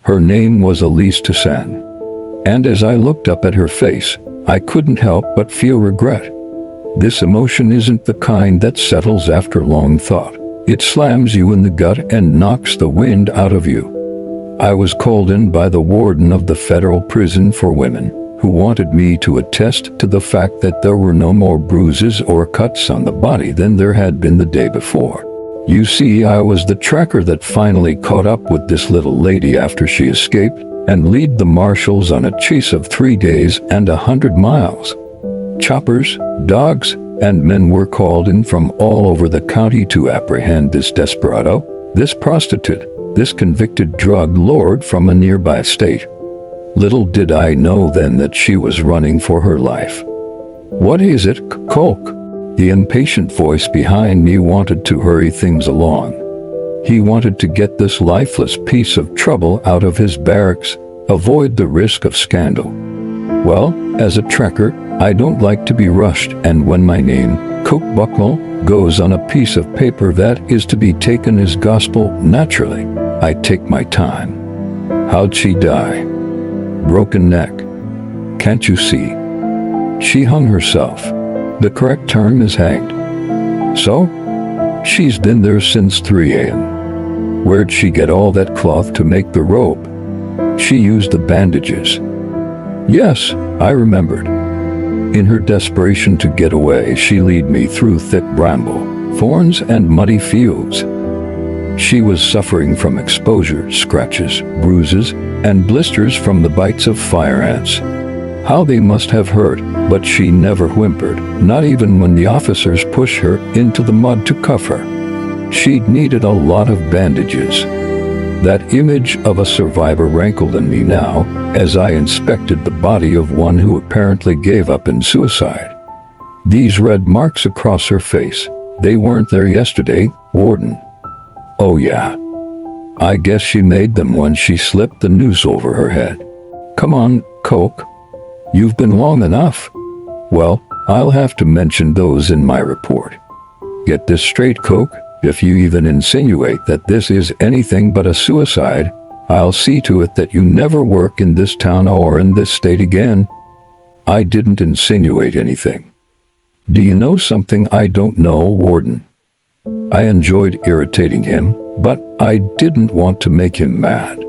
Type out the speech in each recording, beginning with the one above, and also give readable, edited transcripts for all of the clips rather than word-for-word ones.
Her name was Elise. And as I looked up at her face, I couldn't help but feel regret. This emotion isn't the kind that settles after long thought. It slams you in the gut and knocks the wind out of you. I was called in by the warden of the federal prison for women, who wanted me to attest to the fact that there were no more bruises or cuts on the body than there had been the day before. You see, I was the tracker that finally caught up with this little lady after she escaped and led the marshals on a chase of 3 days and 100 miles. Choppers, dogs, and men were called in from all over the county to apprehend this desperado, this prostitute, this convicted drug lord from a nearby state. Little did I know then that she was running for her life. "What is it, Coke?" The impatient voice behind me wanted to hurry things along. He wanted to get this lifeless piece of trouble out of his barracks, avoid the risk of scandal. Well, as a tracker, I don't like to be rushed, and when my name, Coke Buckle, goes on a piece of paper that is to be taken as gospel, naturally, I take my time. How'd she die? Broken neck. Can't you see? She hung herself. The correct term is hanged. So? She's been there since 3 a.m. Where'd she get all that cloth to make the rope? She used the bandages. Yes, I remembered. In her desperation to get away, she led me through thick bramble, thorns, and muddy fields. She was suffering from exposure, scratches, bruises, and blisters from the bites of fire ants. How they must have hurt, but she never whimpered, not even when the officers pushed her into the mud to cuff her. She'd needed a lot of bandages. That image of a survivor rankled in me now, as I inspected the body of one who apparently gave up in suicide. These red marks across her face, they weren't there yesterday, Warden. Oh yeah. I guess she made them when she slipped the noose over her head. Come on, Coke. You've been long enough. Well, I'll have to mention those in my report. Get this straight, Coke. If you even insinuate that this is anything but a suicide, I'll see to it that you never work in this town or in this state again. I didn't insinuate anything. Do you know something I don't know, Warden? I enjoyed irritating him, but I didn't want to make him mad.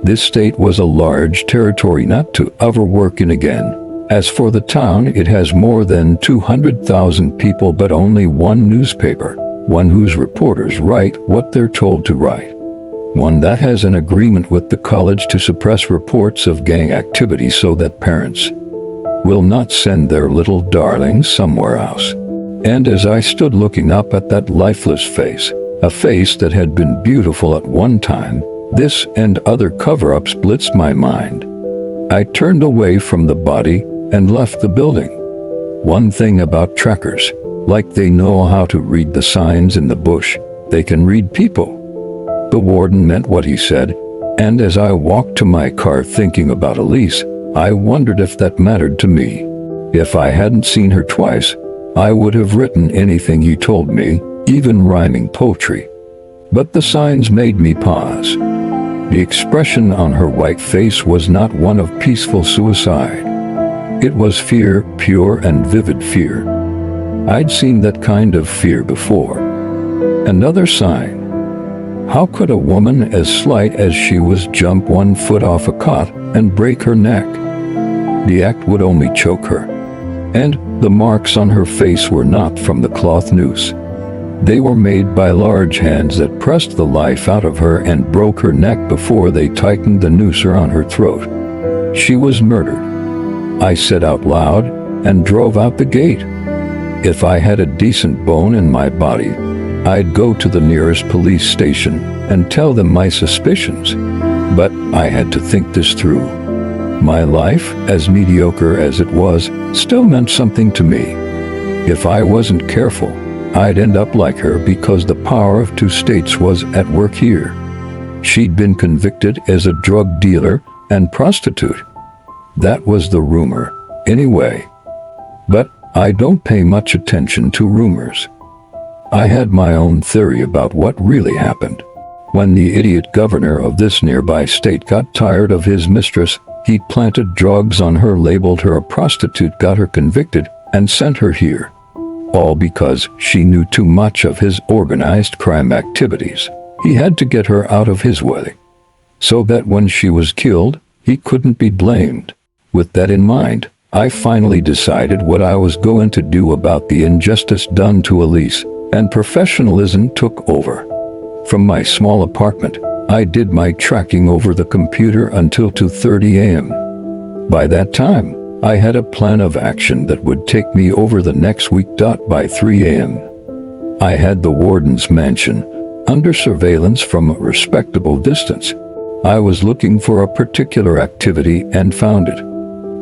This state was a large territory not to ever work in again. As for the town, it has more than 200,000 people but only one newspaper, one whose reporters write what they're told to write. One that has an agreement with the college to suppress reports of gang activity so that parents will not send their little darlings somewhere else. And as I stood looking up at that lifeless face, a face that had been beautiful at one time, this and other cover-ups blitzed my mind. I turned away from the body and left the building. One thing about trackers, like they know how to read the signs in the bush, they can read people. The warden meant what he said, and as I walked to my car thinking about Elise, I wondered if that mattered to me. If I hadn't seen her twice, I would have written anything he told me, even rhyming poetry. But the signs made me pause. The expression on her white face was not one of peaceful suicide. It was fear, pure and vivid fear. I'd seen that kind of fear before. Another sign. How could a woman as slight as she was jump 1 foot off a cot and break her neck? The act would only choke her. And the marks on her face were not from the cloth noose. They were made by large hands that pressed the life out of her and broke her neck before they tightened the noose around her throat. She was murdered. I said out loud and drove out the gate. If I had a decent bone in my body, I'd go to the nearest police station and tell them my suspicions. But I had to think this through. My life, as mediocre as it was, still meant something to me. If I wasn't careful, I'd end up like her because the power of 2 states was at work here. She'd been convicted as a drug dealer and prostitute. That was the rumor, anyway. But I don't pay much attention to rumors. I had my own theory about what really happened. When the idiot governor of this nearby state got tired of his mistress, he planted drugs on her, labeled her a prostitute, got her convicted, and sent her here. All because she knew too much of his organized crime activities. He had to get her out of his way, so that when she was killed, he couldn't be blamed. With that in mind, I finally decided what I was going to do about the injustice done to Elise, and professionalism took over. From my small apartment, I did my tracking over the computer until 2:30 a.m. By that time, I had a plan of action that would take me over the next week. By 3 a.m., I had the warden's mansion under surveillance from a respectable distance. I was looking for a particular activity and found it.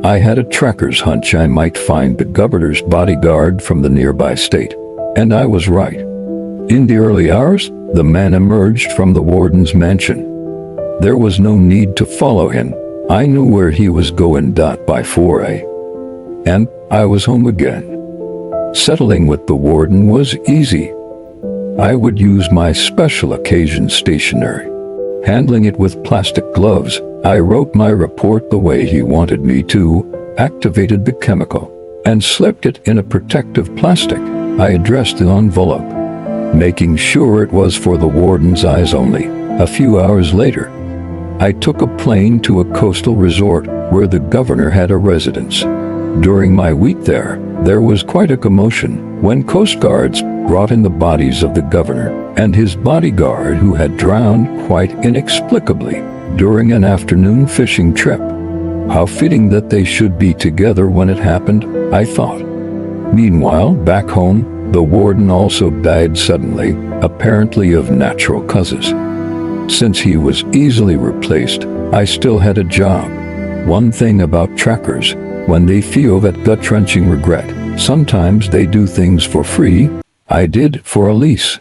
I had a tracker's hunch I might find the governor's bodyguard from the nearby state, and I was right. In the early hours, the man emerged from the warden's mansion. There was no need to follow him. I knew where he was going. By 4 a.m., and I was home again. Settling with the warden was easy. I would use my special occasion stationery. Handling it with plastic gloves, I wrote my report the way he wanted me to, activated the chemical, and slipped it in a protective plastic. I addressed the envelope, making sure it was for the warden's eyes only. A few hours later, I took a plane to a coastal resort where the governor had a residence. During my week there was quite a commotion when Coast Guards brought in the bodies of the governor and his bodyguard, who had drowned quite inexplicably during an afternoon fishing trip. How fitting that they should be together when it happened, I thought. Meanwhile, back home, the warden also died suddenly, apparently of natural causes. Since he was easily replaced, I still had a job. One thing about trackers, when they feel that gut-wrenching regret, sometimes they do things for free. I did for Elise.